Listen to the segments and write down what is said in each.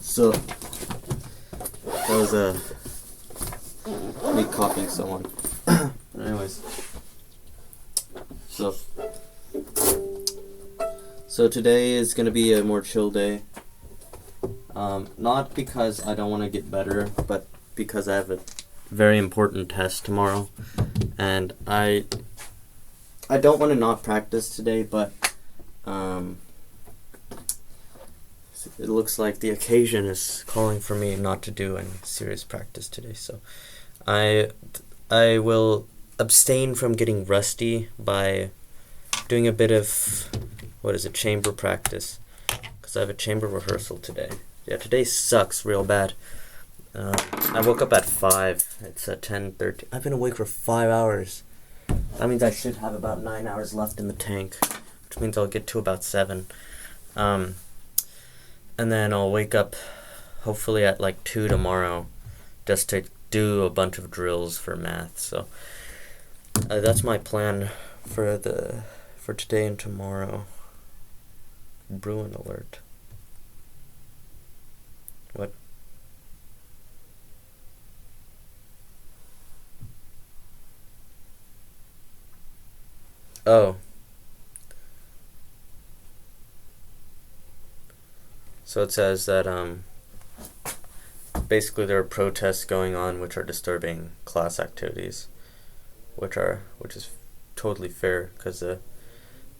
So, that was me copying someone. Anyways, so today is gonna be a more chill day. Not because I don't want to get better, but because I have a very important test tomorrow, and I don't want to not practice today, but it looks like the occasion is calling for me not to do any serious practice today. So I will abstain from getting rusty by doing a bit of chamber practice, because I have a chamber rehearsal today. Yeah, today sucks real bad. I woke up at 5. It's at 10:13. I've been awake for 5 hours. That means I should have about 9 hours left in the tank, which means I'll get to about 7. And then I'll wake up hopefully at like 2 tomorrow just to do a bunch of drills for math. So that's my plan for today and tomorrow. Bruin alert. What? Oh. So it says that basically there are protests going on which are disturbing class activities, which is totally fair, because the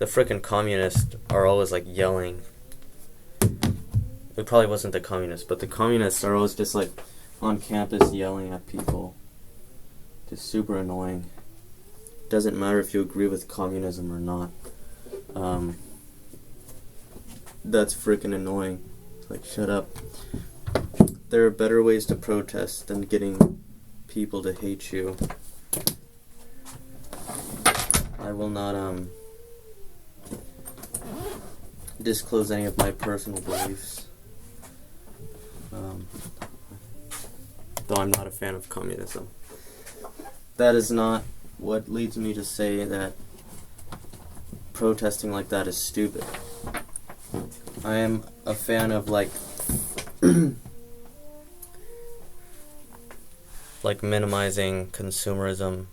frickin' communists are always like yelling. It probably wasn't the communists, but the communists are always just like on campus yelling at people. Just super annoying. Doesn't matter if you agree with communism or not. That's freaking annoying. Like, shut up. There are better ways to protest than getting people to hate you. I will not disclose any of my personal beliefs. Though I'm not a fan of communism. That is not what leads me to say that protesting like that is stupid. I am a fan of like minimizing consumerism,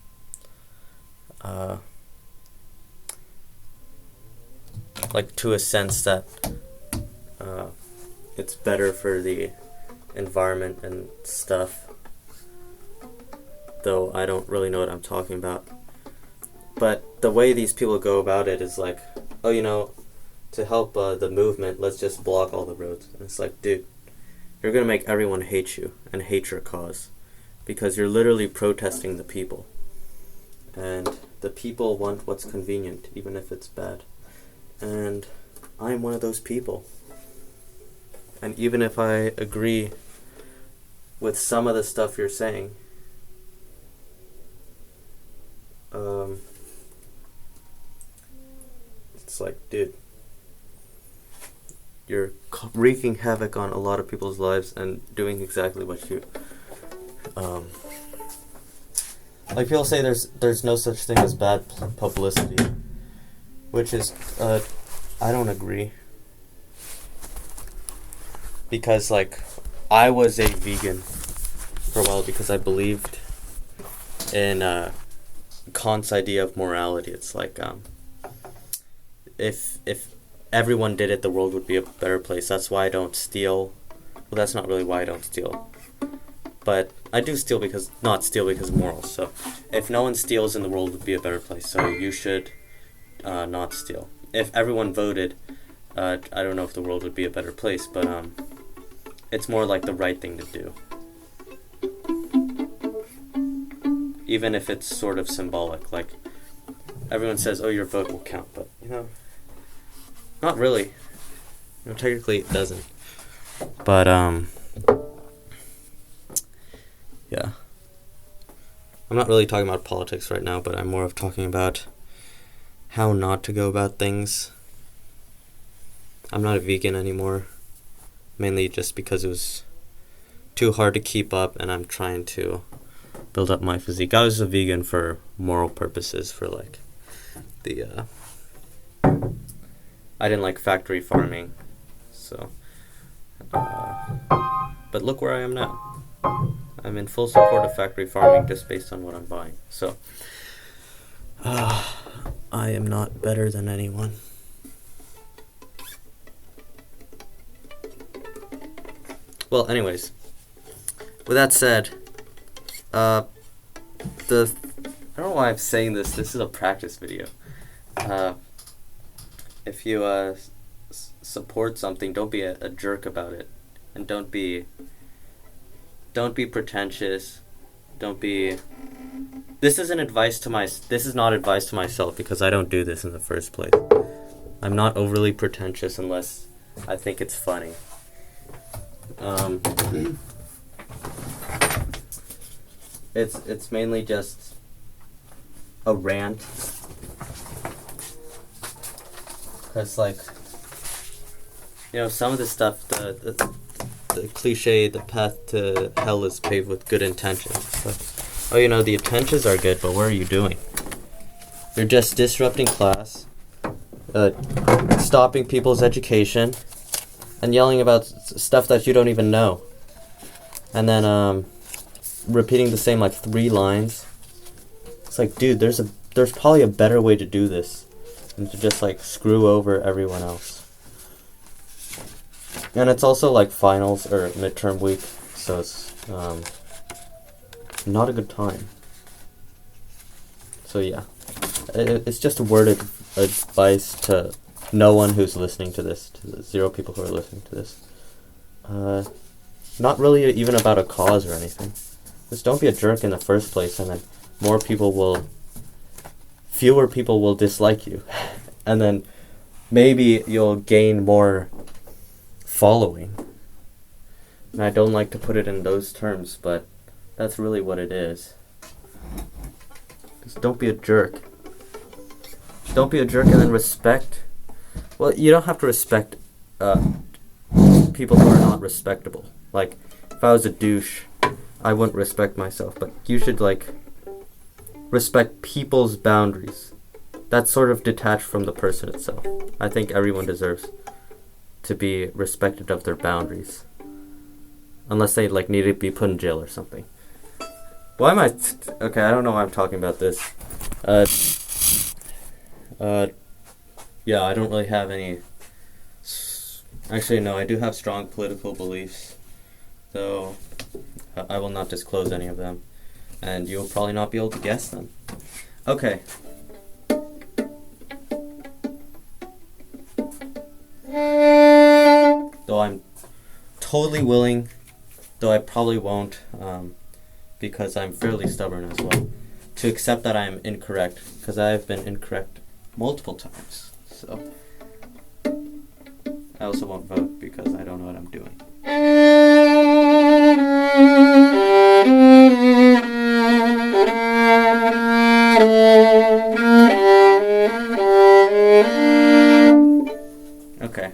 like to a sense that it's better for the environment and stuff, though I don't really know what I'm talking about. But the way these people go about it is like, oh, to help the movement, let's just block all the roads. And it's like, dude, you're gonna make everyone hate you and hate your cause, because you're literally protesting the people. And the people want what's convenient, even if it's bad. And I'm one of those people. And even if I agree with some of the stuff you're saying, it's like, dude, you're wreaking havoc on a lot of people's lives and doing exactly what you like. People say there's no such thing as bad publicity, which is I don't agree, because like I was a vegan for a while because I believed in Kant's idea of morality. It's like if everyone did it, the world would be a better place. That's why I don't steal. Well, that's not really why I don't steal. But I do steal not steal because of morals. So if no one steals, then the world would be a better place. So you should not steal. If everyone voted, I don't know if the world would be a better place, but it's more like the right thing to do. Even if it's sort of symbolic. Like, everyone says, oh, your vote will count, but, not really. Technically it doesn't. But, yeah. I'm not really talking about politics right now, but I'm more of talking about how not to go about things. I'm not a vegan anymore, mainly just because it was too hard to keep up, and I'm trying to build up my physique. I was a vegan for moral purposes, for like the I didn't like factory farming, so But look where I am now. I'm in full support of factory farming just based on what I'm buying. So, I am not better than anyone. Well, anyways, with that said, I don't know why I'm saying this. This is a practice video. If you support something, don't be a jerk about it, and don't be pretentious. Don't be. This isn't advice to This is not advice to myself because I don't do this in the first place. I'm not overly pretentious unless I think it's funny. It's mainly just a rant. Cause like, some of the stuff, the cliche, the path to hell is paved with good intentions. Like, the intentions are good, but what are you doing? You're just disrupting class, stopping people's education, and yelling about stuff that you don't even know. And then, repeating the same, 3 lines. It's like, dude, there's probably a better way to do this than to just, screw over everyone else. And it's also, finals or midterm week, so it's, not a good time. So, yeah. It's just a word of advice to no one who's listening to this, to the 0 people who are listening to this. Not really even about a cause or anything. Just don't be a jerk in the first place, and then fewer people will dislike you. And then maybe you'll gain more following. And I don't like to put it in those terms, but that's really what it is. Just don't be a jerk. Don't be a jerk, and then respect. Well, you don't have to respect people who are not respectable. Like, if I was a douche, I wouldn't respect myself, but you should, respect people's boundaries. That's sort of detached from the person itself. I think everyone deserves to be respected of their boundaries. Unless they, need to be put in jail or something. Why am I... okay, I don't know why I'm talking about this. Yeah, I don't really have any... Actually, no, I do have strong political beliefs. Though, I will not disclose any of them. And you'll probably not be able to guess them. Okay. Though I'm totally willing, though I probably won't, because I'm fairly stubborn as well, to accept that I am incorrect, because I have been incorrect multiple times. So, I also won't vote because I don't know what I'm doing. Okay.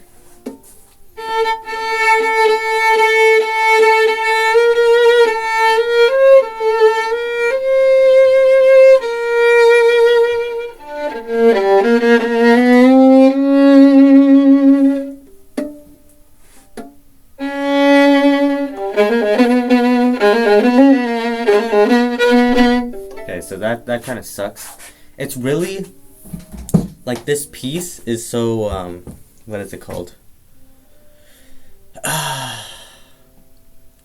Okay, so that kind of sucks. It's really, this piece is so, what is it called?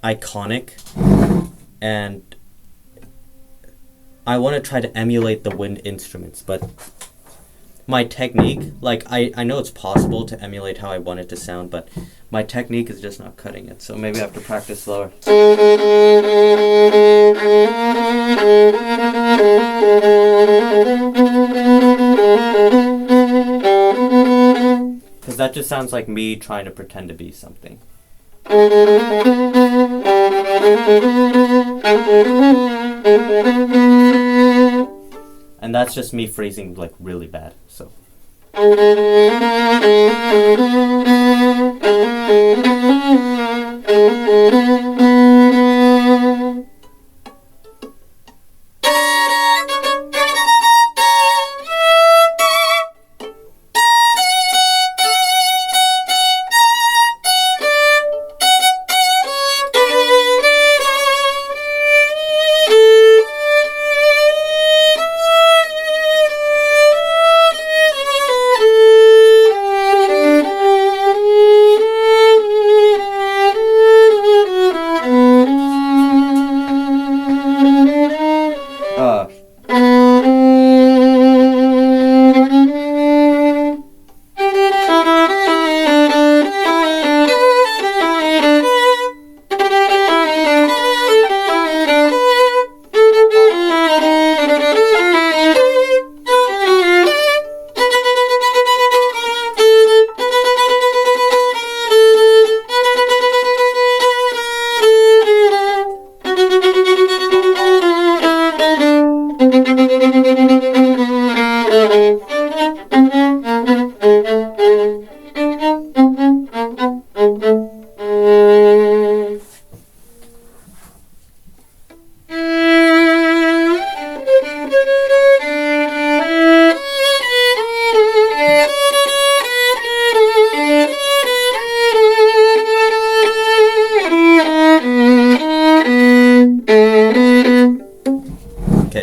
Iconic. And I want to try to emulate the wind instruments, but my technique, I know it's possible to emulate how I want it to sound, but my technique is just not cutting it, so maybe I have to practice slower. Because that just sounds like me trying to pretend to be something. And that's just me phrasing really bad, so.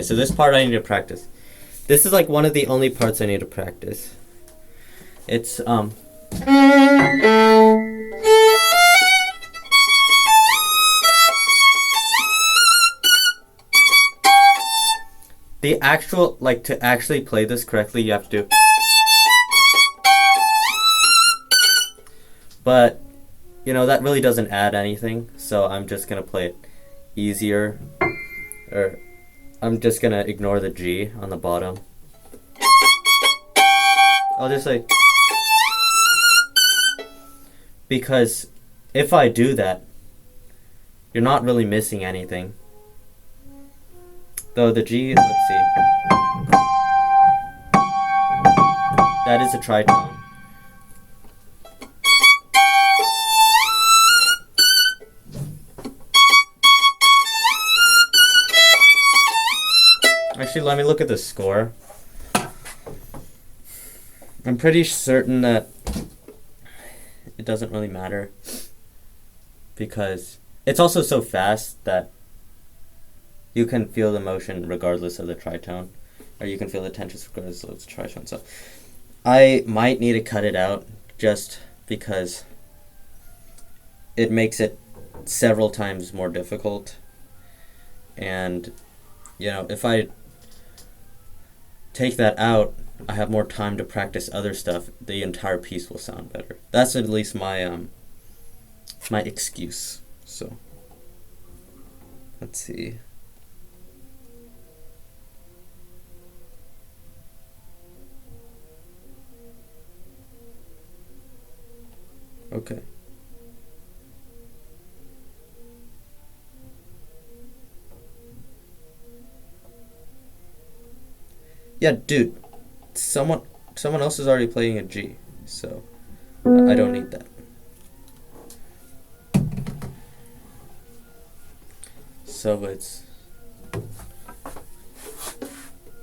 so this part I need to practice. This is like one of the only parts I need to practice. It's the actual, like, to actually play this correctly, you have to. But, you know, that really doesn't add anything, so I'm just gonna play it easier. Or, I'm just gonna ignore the G on the bottom. I'll just say. Because if I do that, you're not really missing anything. Though the G, let's see. That is a tritone. Actually, let me look at the score. I'm pretty certain that it doesn't really matter. Because it's also so fast that you can feel the motion regardless of the tritone. Or you can feel the tension regardless of the tritone. So I might need to cut it out just because it makes it several times more difficult. And, you know, if I take that out, I have more time to practice other stuff. The entire piece will sound better. That's at least my my excuse. So let's see. Okay. Yeah, dude. Someone else is already playing a G, so I don't need that. So it's.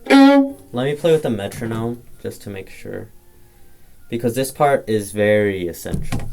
Let me play with the metronome just to make sure, because this part is very essential.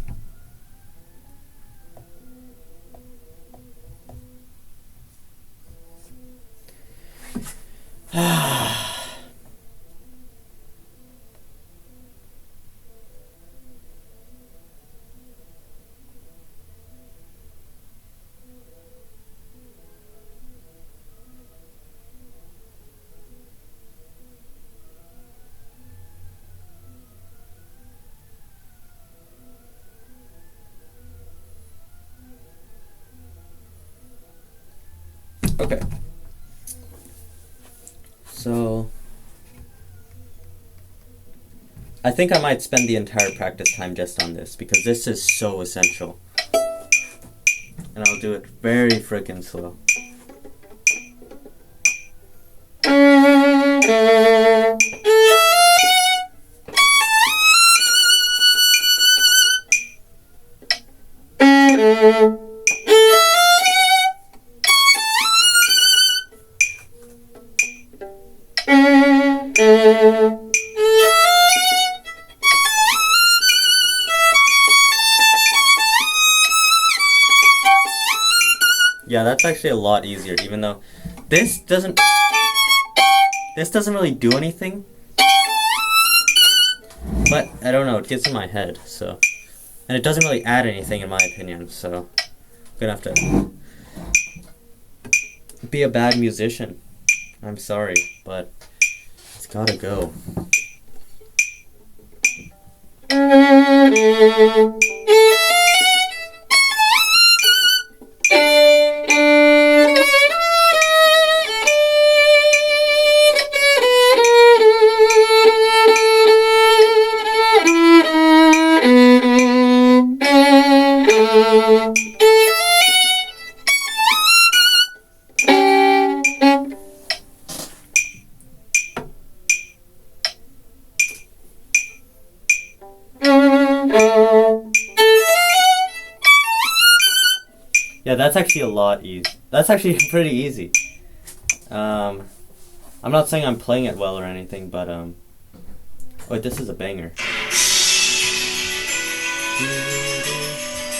Okay. So I think I might spend the entire practice time just on this because this is so essential. And I'll do it very freaking slow. Yeah, that's actually a lot easier, even though this doesn't really do anything. But I don't know, it gets in my head, so. And it doesn't really add anything in my opinion, so I'm gonna have to be a bad musician. I'm sorry, but it's gotta go. Yeah, that's actually a lot easy. That's actually pretty easy. I'm not saying I'm playing it well or anything, but wait, this is a banger.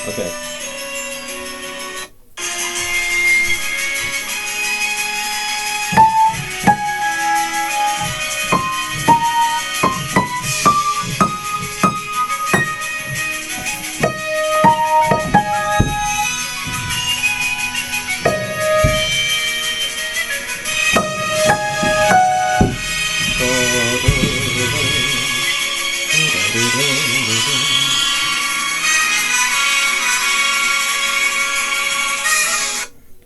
Okay.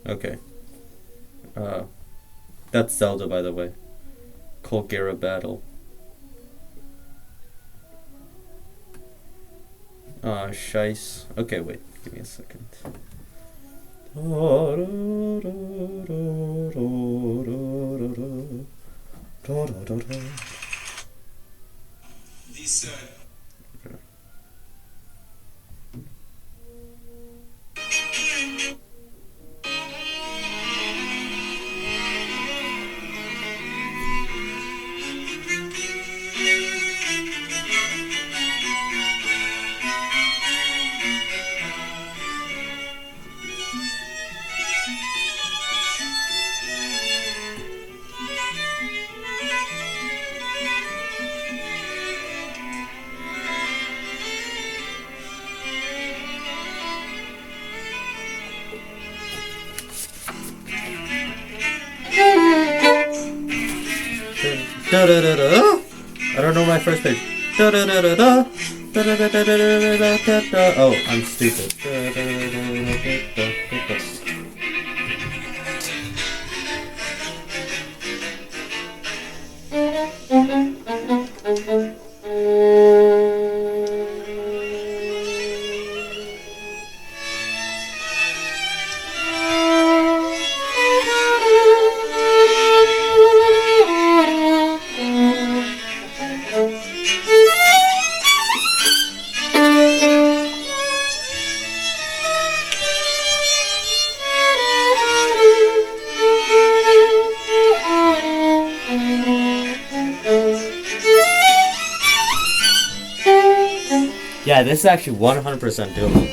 Okay. Uh, that's Zelda, by the way. Colgera Battle. Shice. Okay, wait. Give me a second. This I don't know my first page. Oh, I'm stupid. Yeah, this is actually 100% doable.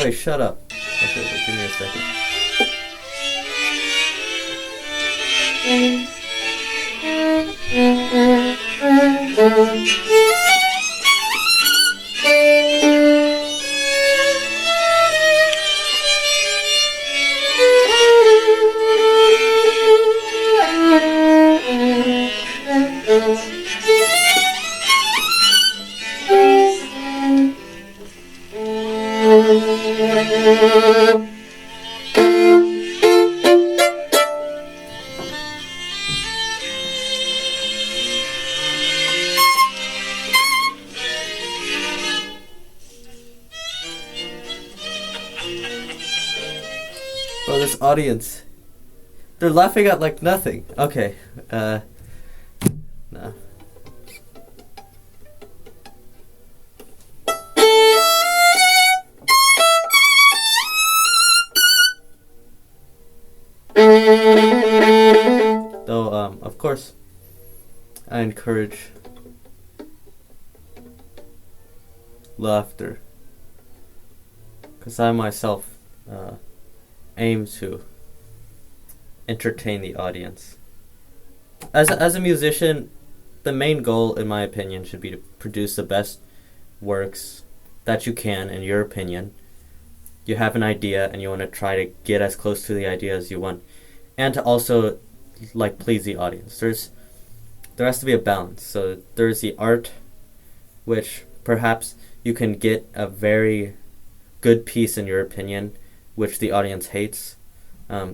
Wait, shut up. Okay, wait, give me a second. Bro, this audience, they're laughing at like nothing. Okay, no. Though, of course, I encourage laughter, because I myself aim to entertain the audience. As a musician, the main goal, in my opinion, should be to produce the best works that you can, in your opinion. You have an idea and you want to try to get as close to the idea as you want, and to also like please the audience. There has to be a balance. So there's the art, which perhaps you can get a very good piece in your opinion, which the audience hates.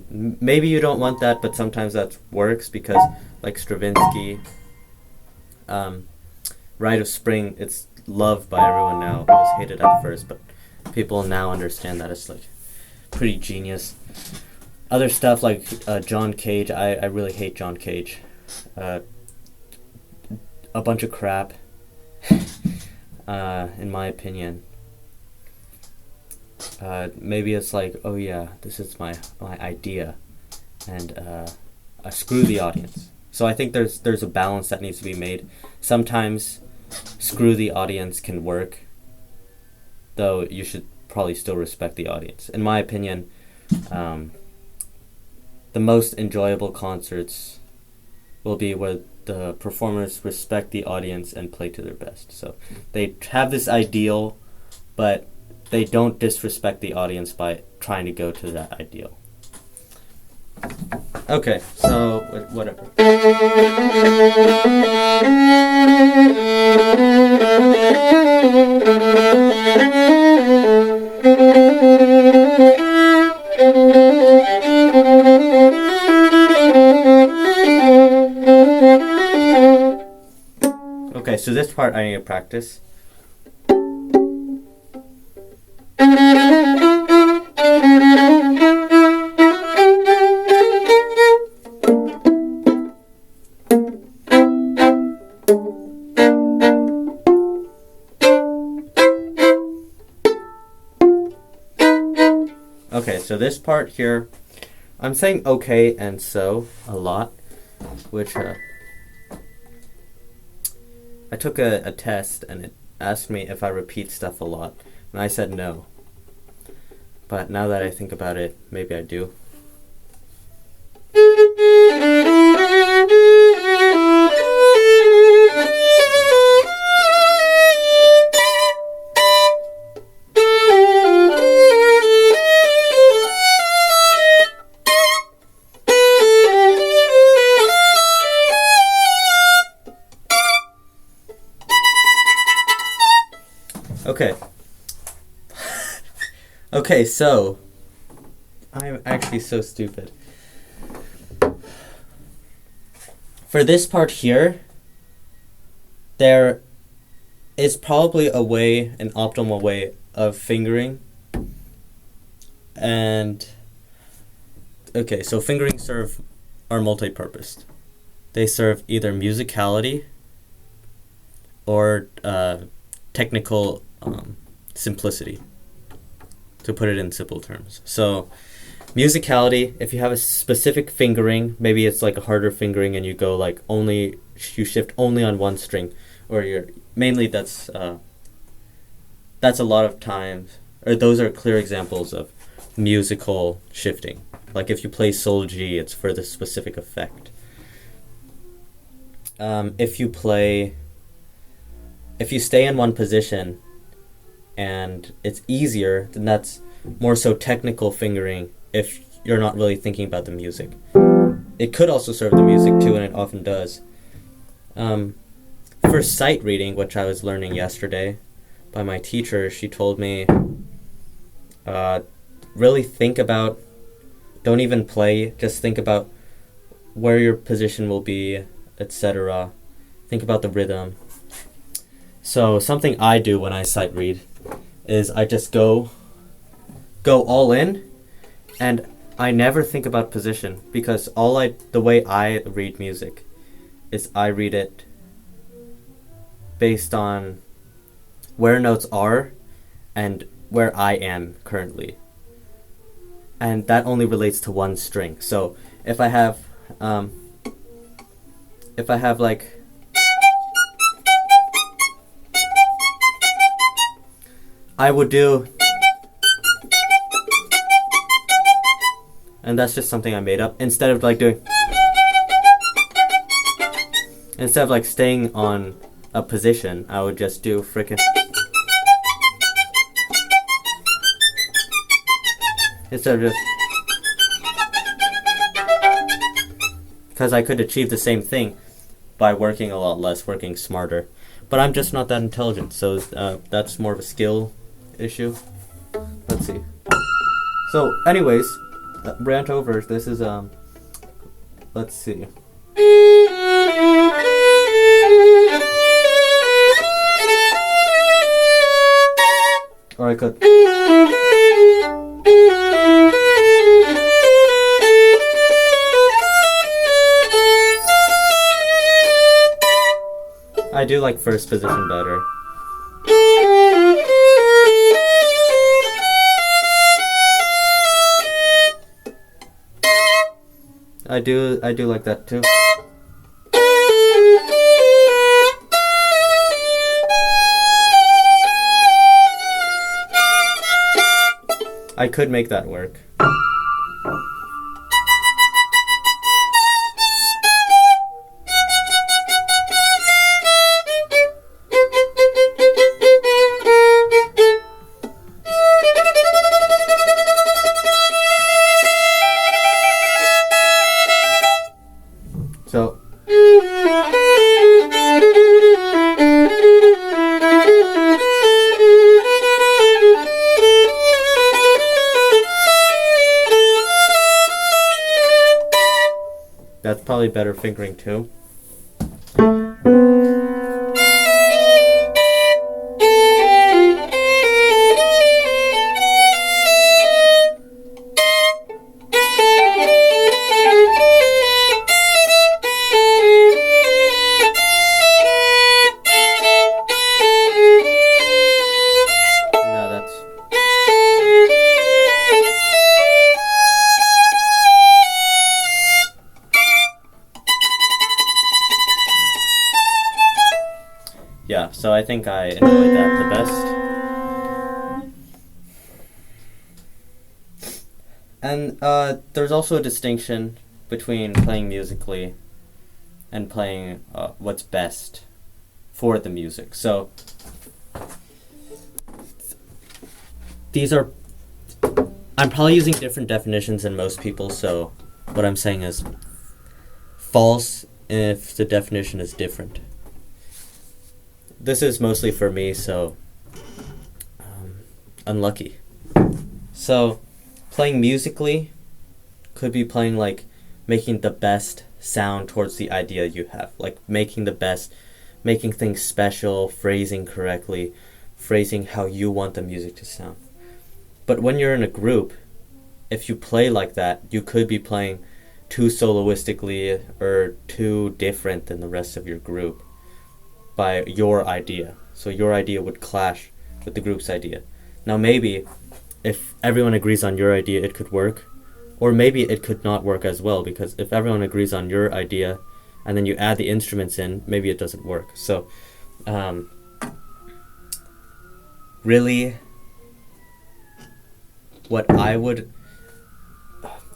Maybe you don't want that, but sometimes that works because, like Stravinsky, Rite of Spring, it's loved by everyone now. It was hated at first, but people now understand that it's like pretty genius. Other stuff like John Cage, I really hate John Cage. A bunch of crap, in my opinion. Maybe it's like, oh yeah, this is my idea, and I screw the audience. So I think there's a balance that needs to be made. Sometimes screw the audience can work, though you should probably still respect the audience. In my opinion, the most enjoyable concerts will be where the performers respect the audience and play to their best. So they have this ideal, but they don't disrespect the audience by trying to go to that ideal. Okay, so whatever. Okay, so this part I need to practice. Okay, so this part here, I'm saying okay and so a lot, which I took a test and it asked me if I repeat stuff a lot, and I said no. But now that I think about it, maybe I do. Okay. Okay, so I'm actually so stupid. For this part here, there is probably a way, an optimal way of fingering. And okay, so fingering are multi-purposed. They serve either musicality or technical simplicity, to put it in simple terms. So musicality, if you have a specific fingering, maybe it's like a harder fingering and you go like you shift only on one string, or that's a lot of times, or those are clear examples of musical shifting. Like if you play Sol G, it's for the specific effect. If you stay in one position and it's easier, then that's more so technical fingering if you're not really thinking about the music. It could also serve the music too, and it often does. For sight reading, which I was learning yesterday by my teacher, she told me really think about, don't even play, just think about where your position will be, etc. Think about the rhythm. So something I do when I sight read is I just go all in, and I never think about position, because the way I read music is I read it based on where notes are and where I am currently. And that only relates to one string. So if I have like I would do, and that's just something I made up, instead of like staying on a position, I would just do frickin' instead of just, because I could achieve the same thing by working a lot less, working smarter. But I'm just not that intelligent, so that's more of a skill issue. Let's see. So anyways, rant over. This is let's see. Or I could I do like first position better. I do like that too. I could make that work. That's probably better fingering too. No, that's... Yeah, so I think I enjoyed that the best. And there's also a distinction between playing musically and playing what's best for the music. So these are... I'm probably using different definitions than most people, so what I'm saying is false if the definition is different. This is mostly for me, so unlucky. So playing musically could be playing like making the best sound towards the idea you have, like making things special, phrasing correctly, phrasing how you want the music to sound. But when you're in a group, if you play like that, you could be playing too soloistically or too different than the rest of your group by your idea. So your idea would clash with the group's idea. Now maybe if everyone agrees on your idea, it could work. Or maybe it could not work as well, because if everyone agrees on your idea and then you add the instruments in, maybe it doesn't work. So really what I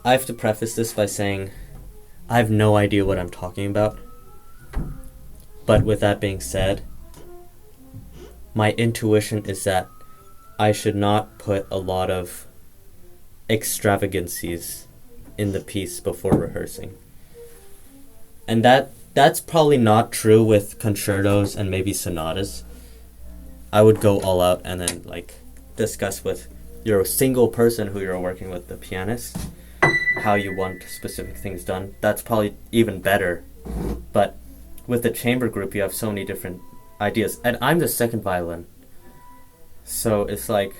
have to preface this by saying I have no idea what I'm talking about. But with that being said, my intuition is that I should not put a lot of extravagancies in the piece before rehearsing. And that's probably not true with concertos and maybe sonatas. I would go all out and then like discuss with your single person who you're working with, the pianist, how you want specific things done. That's probably even better. But with the chamber group, you have so many different ideas. And I'm the second violin. So it's like...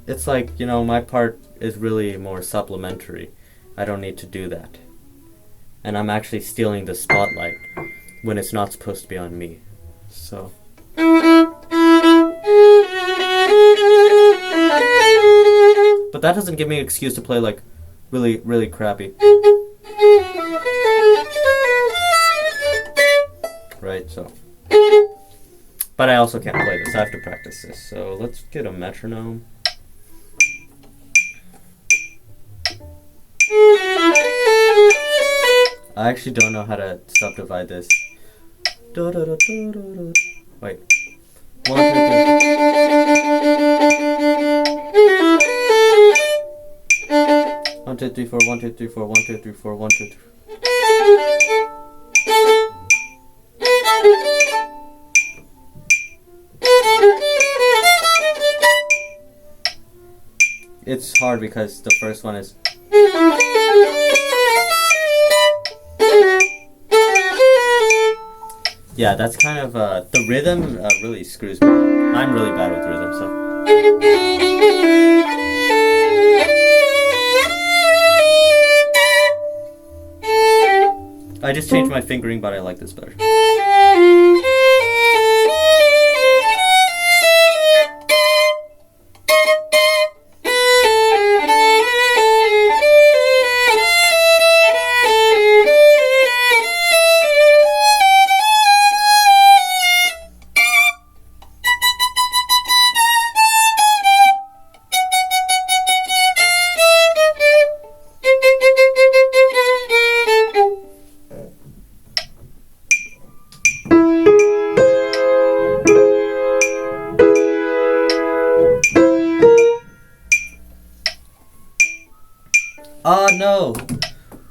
It's like, you know, my part is really more supplementary. I don't need to do that. And I'm actually stealing the spotlight when it's not supposed to be on me. So... But that doesn't give me an excuse to play like really, really crappy. Right, so. But I also can't play this. I have to practice this. So let's get a metronome. I actually don't know how to subdivide this. Wait. 1, 2, 3. 1, 2, 3, 4, 1, 2, 3, 4, 1, 2, 3, 4, 1, 2, 3. It's hard because the first one is... Yeah, that's kind of, the rhythm really screws me up. I'm really bad with rhythm, so... I just changed my fingering, but I like this better. No!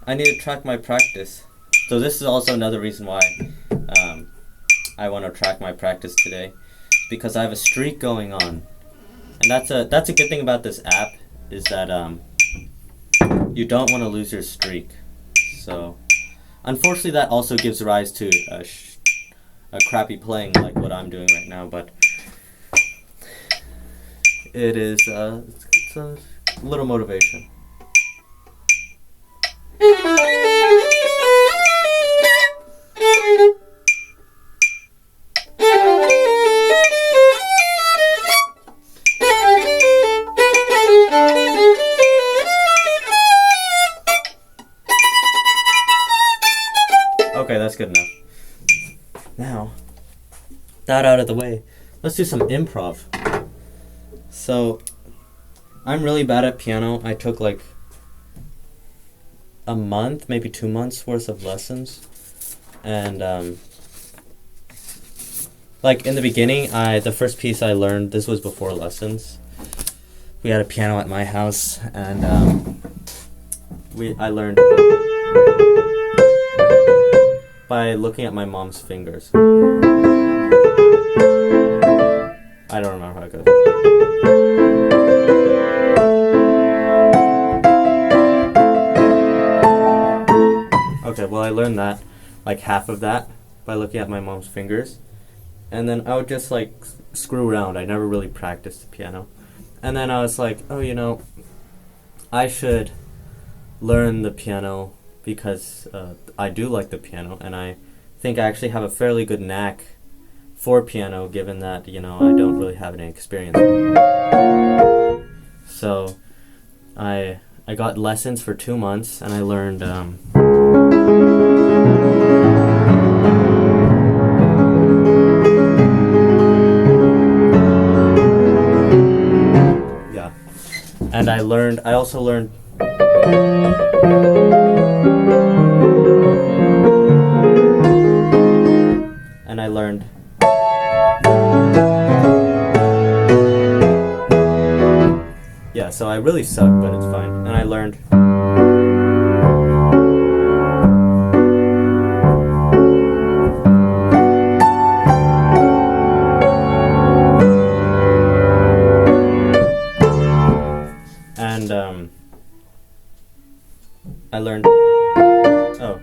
I need to track my practice. So this is also another reason why I want to track my practice today. Because I have a streak going on. And that's a good thing about this app, is that you don't want to lose your streak. So unfortunately, that also gives rise to a crappy playing like what I'm doing right now, but it is it's a little motivation. Okay, that's good enough. Now, that out of the way, let's do some improv. So, I'm really bad at piano. I took like a month, maybe 2 months worth of lessons. And like in the beginning, the first piece I learned, this was before lessons. We had a piano at my house, and I learned by looking at my mom's fingers. I don't remember how it goes. Okay, well, I learned that, like half of that, by looking at my mom's fingers. And then I would just like screw around. I never really practiced the piano. And then I was like, oh, I should learn the piano because I do like the piano, and I think I actually have a fairly good knack for piano, given that, I don't really have any experience. So I got lessons for 2 months, and I learned yeah. And I also learned and I learned yeah, so I really suck, but it's fine. And I learned and I learned oh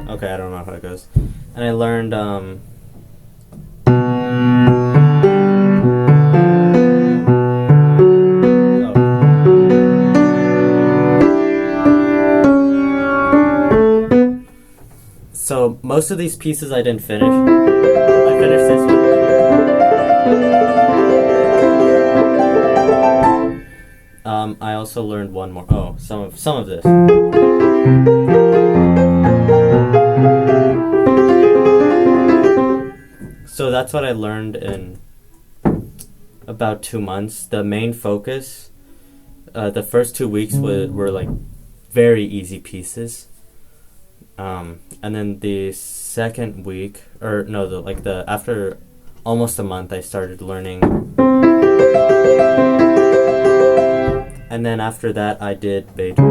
okay, I don't know how it goes. And I learned so most of these pieces I didn't finish. I finished this one. I also learned one more. Oh, some of this. So that's what I learned in about 2 months. The main focus, the first 2 weeks were like very easy pieces. And then the second week, or no, after almost a month, I started learning. And then after that, I did Beethoven.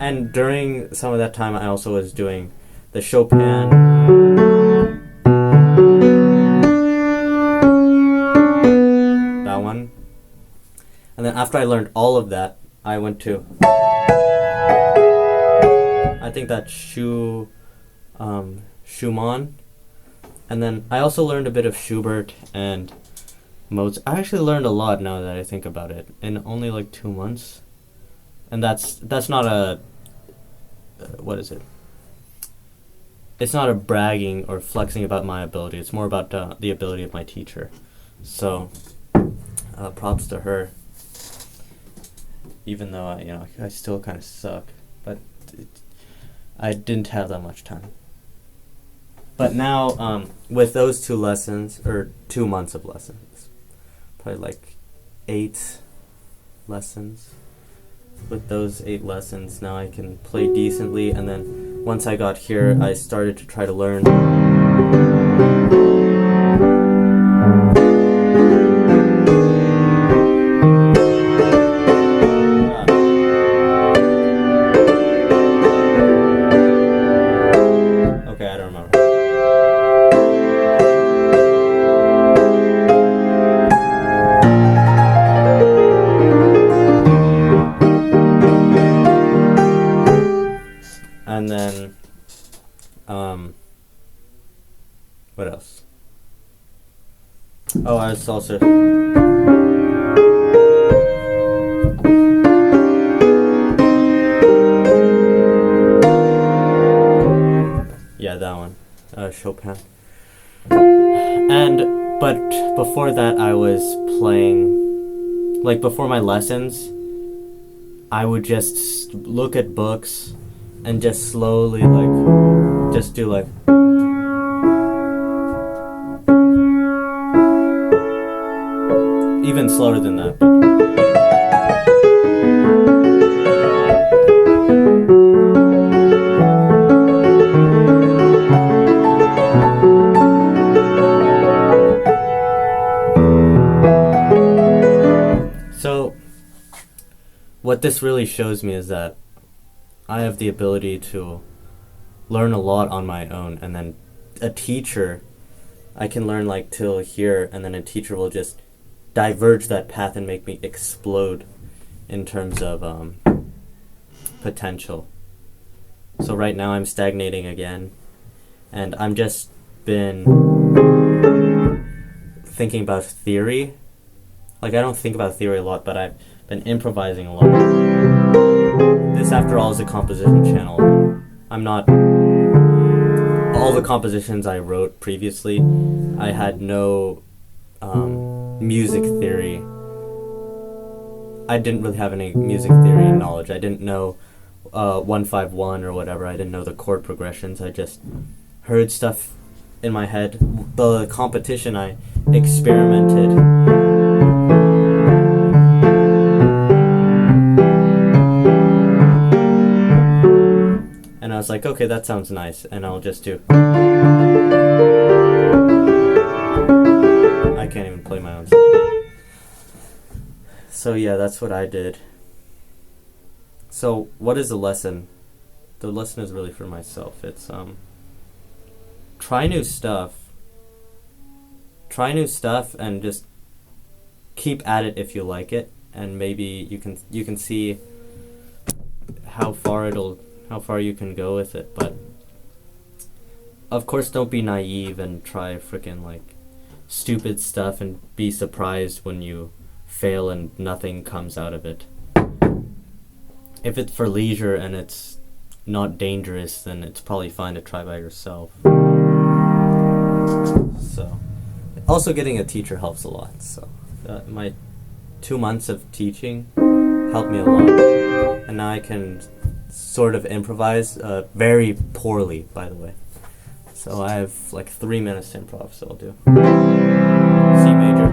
And during some of that time, I also was doing the Chopin. That one. And then after I learned all of that, I went to, I think that's Schumann. And then I also learned a bit of Schubert and Mozart. I actually learned a lot now that I think about it in only like 2 months. And that's not a, what is it? It's not a bragging or flexing about my ability. It's more about the ability of my teacher. So, props to her. Even though I still kind of suck, but I didn't have that much time. But now, with those 2 lessons, or 2 months of lessons, probably like 8 lessons. With those 8 lessons, now I can play decently, and then once I got here, I started to try to learn. Oh, I was also. Yeah, that one. Chopin. But before that, I was playing. Like, before my lessons, I would just look at books and just slowly, like, just do, like. Even slower than that. So, what this really shows me is that I have the ability to learn a lot on my own, and then a teacher, I can learn like till here, and then a teacher will just diverge that path and make me explode in terms of potential. So right now I'm stagnating again, and I'm just been thinking about theory. Like, I don't think about theory a lot, but I've been improvising a lot. This, after all, is a composition channel. I'm not... All the compositions I wrote previously, I had no music theory. I didn't really have any music theory knowledge. I didn't know 151 or whatever. I didn't know the chord progressions. I just heard stuff in my head. The competition, I experimented. And I was like, okay, that sounds nice, and I'll just do. I can't even play my own stuff. So yeah, that's what I did. So what is the lesson? The lesson is really for myself. It's try new stuff. Try new stuff and just keep at it if you like it, and maybe you can see how far you can go with it. But of course, don't be naive and try freaking like stupid stuff and be surprised when you fail and nothing comes out of it. If it's for leisure and it's not dangerous, then it's probably fine to try by yourself. So, also getting a teacher helps a lot. So, my 2 months of teaching helped me a lot, and now I can sort of improvise, very poorly, by the way. So I have like 3 minutes to improv, so I'll do C major.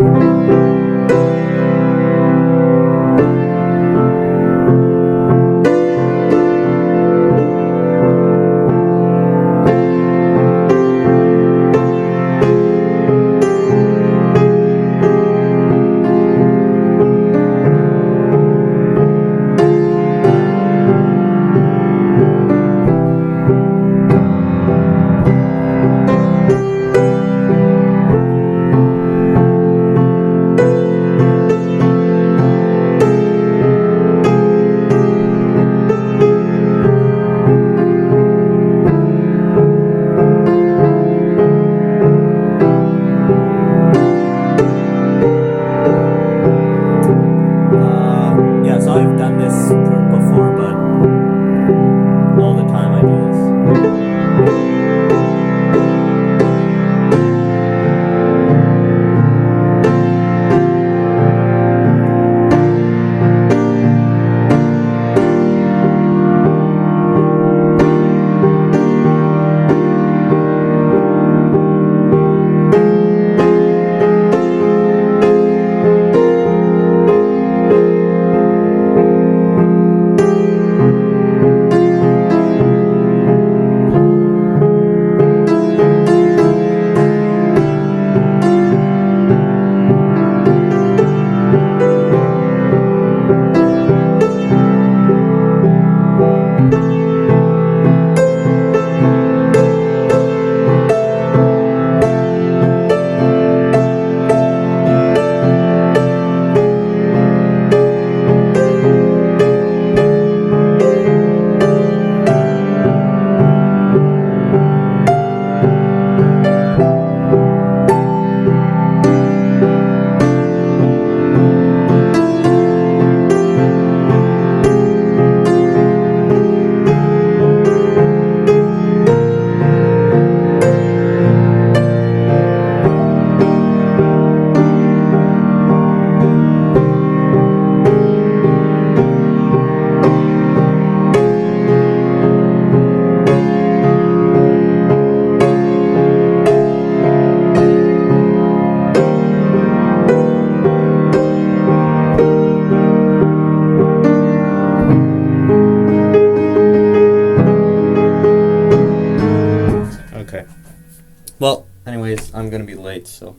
anyways, I'm gonna be late, so.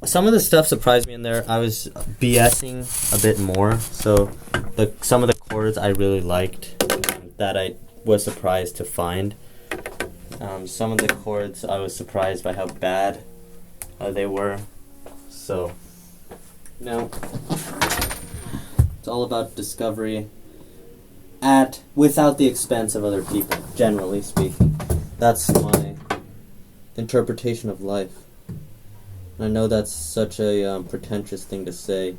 Some of the stuff surprised me in there. I was BSing a bit more, so some of the chords I really liked that I was surprised to find. Some of the chords I was surprised by how bad they were. So, it's all about discovery without the expense of other people, generally speaking. That's my interpretation of life. I know that's such a pretentious thing to say,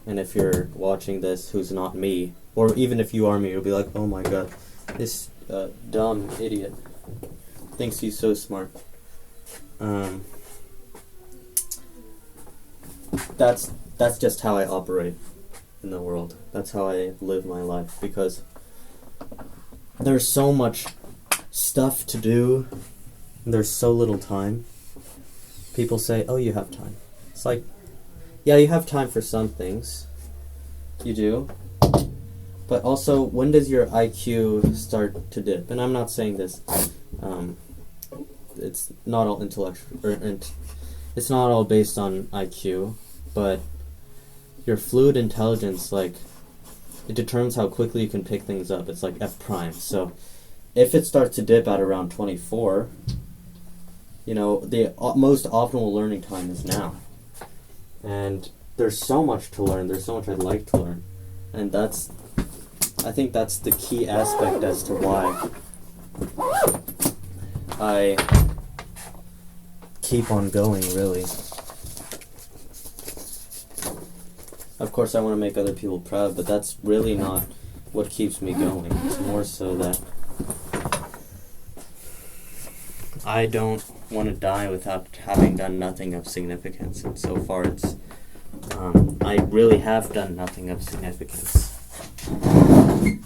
and if you're watching this who's not me, or even if you are me, you'll be like, oh my god, this dumb idiot thinks he's so smart. That's just how I operate in the world. That's how I live my life, because there's so much stuff to do, there's so little time. People say, oh, you have time. It's like, yeah, you have time for some things. You do. But also, when does your IQ start to dip? And I'm not saying this. It's not all intellectual, it's not all based on IQ, but your fluid intelligence, like, it determines how quickly you can pick things up. It's like F prime. So, if it starts to dip at around 24, the most optimal learning time is now. And there's so much to learn. There's so much I'd like to learn. And I think that's the key aspect as to why I keep on going, really. Of course, I want to make other people proud, but that's really not what keeps me going. It's more so that I don't want to die without having done nothing of significance, and so far I really have done nothing of significance.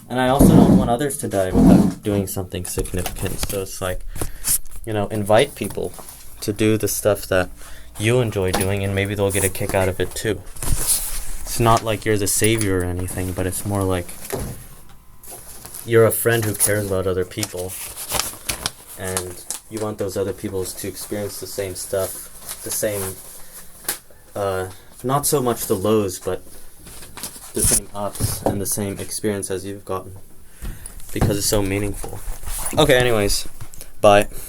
And I also don't want others to die without doing something significant, so it's like, invite people to do the stuff that you enjoy doing, and maybe they'll get a kick out of it too. It's not like you're the savior or anything, but it's more like you're a friend who cares about other people, and you want those other people to experience the same stuff, the same, not so much the lows, but the same ups and the same experience as you've gotten, because it's so meaningful. Okay, anyways, bye.